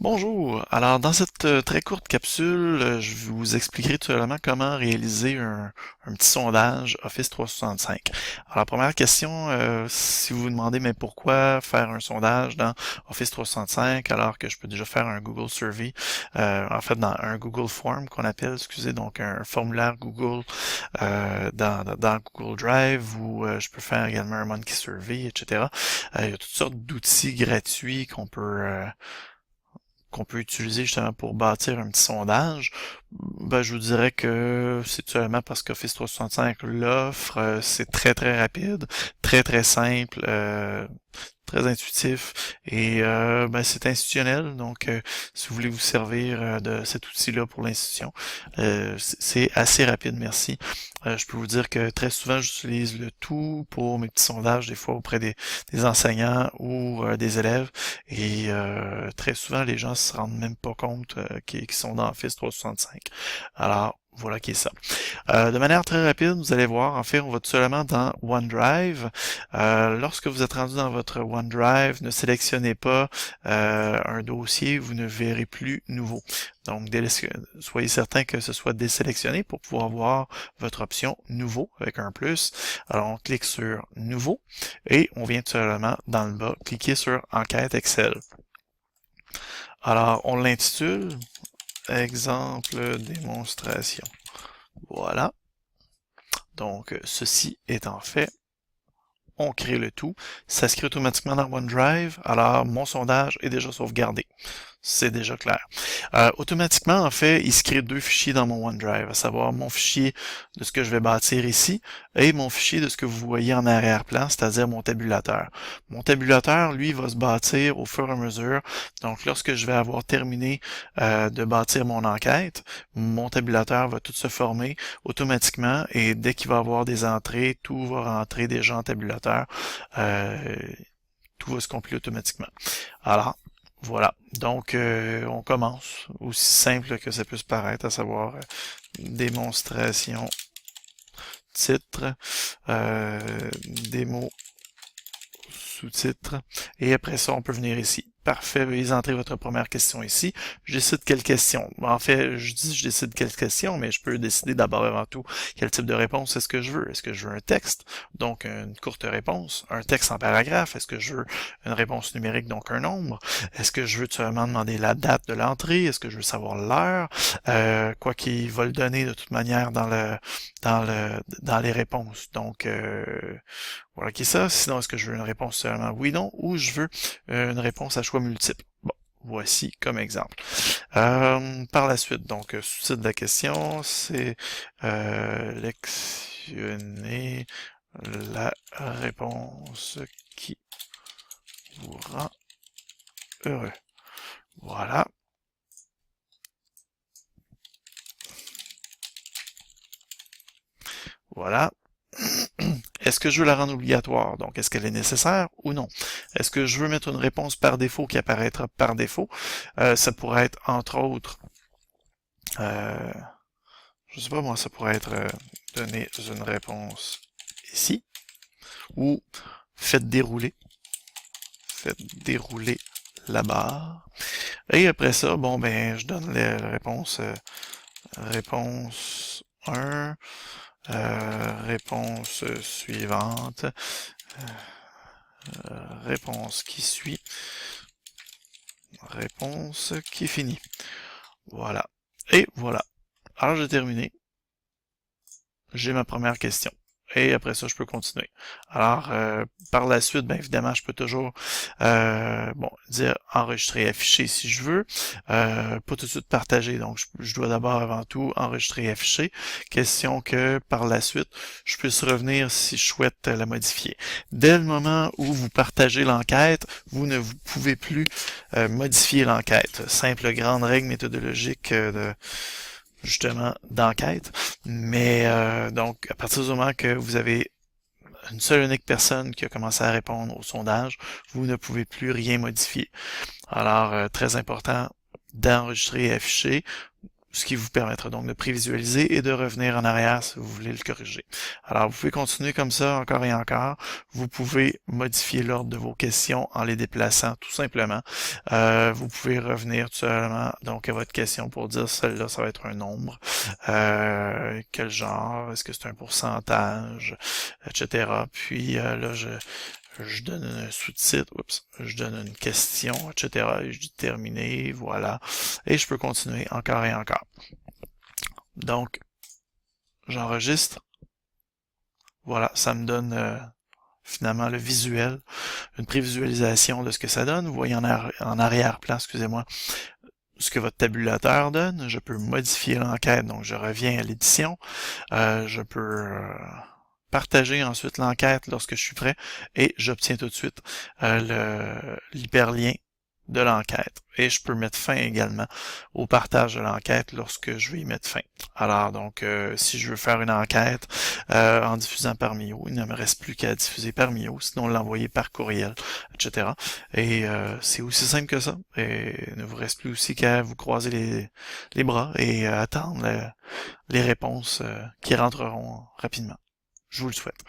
Bonjour. Alors, dans cette très courte capsule, je vous expliquerai tout simplement comment réaliser un petit sondage Office 365. Alors, la première question, si vous vous demandez, mais pourquoi faire un sondage dans Office 365 alors que je peux déjà faire un Google Survey, en fait, dans un Google Form qu'on appelle, excusez, donc un formulaire Google dans Google Drive ou je peux faire également un Monkey Survey, etc. Il y a toutes sortes d'outils gratuits qu'on peut utiliser justement pour bâtir un petit sondage, ben, je vous dirais que c'est tout simplement parce qu'Office 365 l'offre, c'est très très rapide, très très simple, très intuitif et ben, c'est institutionnel. Donc, si vous voulez vous servir de cet outil-là pour l'institution, c'est assez rapide, merci. Je peux vous dire que très souvent, j'utilise le tout pour mes petits sondages, des fois auprès des enseignants ou des élèves. Et très souvent, les gens se rendent même pas compte qu'ils sont dans Office 365. Alors, voilà qui est ça. De manière très rapide, vous allez voir, en fait, on va tout simplement dans OneDrive. Lorsque vous êtes rendu dans votre OneDrive, ne sélectionnez pas un dossier, vous ne verrez plus nouveau. Donc, soyez certain que ce soit désélectionné pour pouvoir voir votre option nouveau avec un plus. Alors, on clique sur nouveau et on vient tout simplement dans le bas, cliquer sur enquête Excel. Alors, on l'intitule exemple démonstration. Voilà. Donc, ceci étant fait, on crée le tout. Ça se crée automatiquement dans OneDrive. Alors, mon sondage est déjà sauvegardé. C'est déjà clair. Automatiquement, en fait, il se crée deux fichiers dans mon OneDrive, à savoir mon fichier de ce que je vais bâtir ici et mon fichier de ce que vous voyez en arrière-plan, c'est-à-dire mon tabulateur. Mon tabulateur, lui, va se bâtir au fur et à mesure. Donc, lorsque je vais avoir terminé de bâtir mon enquête, mon tabulateur va tout se former automatiquement et dès qu'il va avoir des entrées, tout va rentrer déjà en tabulateur. Euh, tout va se compiler automatiquement. Alors, voilà. Donc, on commence aussi simple que ça puisse paraître, à savoir démonstration, titre, démo, sous-titre, et après ça, on peut venir ici. Parfait, veuillez entrer votre première question ici. Je décide quelle question. En fait, je décide quelle question, mais je peux décider d'abord avant tout quel type de réponse est-ce que je veux. Est-ce que je veux un texte, donc une courte réponse, un texte en paragraphe, est-ce que je veux une réponse numérique, donc un nombre, est-ce que je veux tout simplement demander la date de l'entrée, est-ce que je veux savoir l'heure, quoi qu'il va le donner de toute manière dans les réponses. Donc, voilà qui est ça. Sinon, est-ce que je veux une réponse seulement oui, non, ou je veux une réponse à choix multiple. Bon, voici comme exemple. Par la suite, donc, sous-titre de la question, c'est lectionner la réponse qui vous rend heureux. Voilà. Voilà. Est-ce que je veux la rendre obligatoire? Donc, est-ce qu'elle est nécessaire ou non? Est-ce que je veux mettre une réponse par défaut qui apparaîtra par défaut? Ça pourrait être, entre autres, euh, je sais pas moi, ça pourrait être donner une réponse ici, ou faites dérouler la barre. Et après ça, bon ben, je donne la réponse, réponse 1, réponse suivante, réponse qui suit, réponse qui finit. Voilà. Et voilà. Alors j'ai terminé. J'ai ma première question. Et après ça, je peux continuer. Alors, par la suite, bien évidemment, je peux toujours bon, dire enregistrer, afficher si je veux. Pas tout de suite partager. Donc, je dois d'abord avant tout enregistrer, afficher. Question que par la suite, je puisse revenir si je souhaite la modifier. Dès le moment où vous partagez l'enquête, vous ne vous pouvez plus modifier l'enquête. Simple grande règle méthodologique de justement d'enquête. Mais donc, à partir du moment que vous avez une seule unique personne qui a commencé à répondre au sondage, vous ne pouvez plus rien modifier. Alors, très important d'enregistrer et afficher. ce qui vous permettra donc de prévisualiser et de revenir en arrière si vous voulez le corriger. Alors, vous pouvez continuer comme ça encore et encore. Vous pouvez modifier l'ordre de vos questions en les déplaçant tout simplement. Vous pouvez revenir tout simplement donc à votre question pour dire celle-là, ça va être un nombre. Quel genre? Est-ce que c'est un pourcentage? Etc. Puis là, je donne un sous-titre, je donne une question, etc. Et je dis terminé, voilà. Et je peux continuer encore et encore. Donc, j'enregistre. Voilà, ça me donne finalement le visuel, une prévisualisation de ce que ça donne. Vous voyez en arrière-plan, excusez-moi, ce que votre tabulateur donne. Je peux modifier l'enquête, donc je reviens à l'édition. Je peux partager ensuite l'enquête lorsque je suis prêt et j'obtiens tout de suite l'hyperlien de l'enquête. Et je peux mettre fin également au partage de l'enquête lorsque je vais y mettre fin. Alors donc, si je veux faire une enquête en diffusant par Mio, il ne me reste plus qu'à diffuser par Mio, sinon l'envoyer par courriel, etc. Et c'est aussi simple que ça. Et il ne vous reste plus aussi qu'à vous croiser les bras et attendre les réponses qui rentreront rapidement. Je vous le souhaite.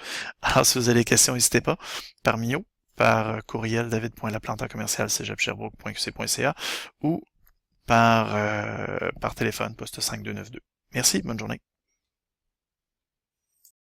Alors, si vous avez des questions, n'hésitez pas, par Mio, par courriel david.laplanta@cégeps-sherbrooke.qc.ca ou par téléphone, poste 5292. Merci, bonne journée.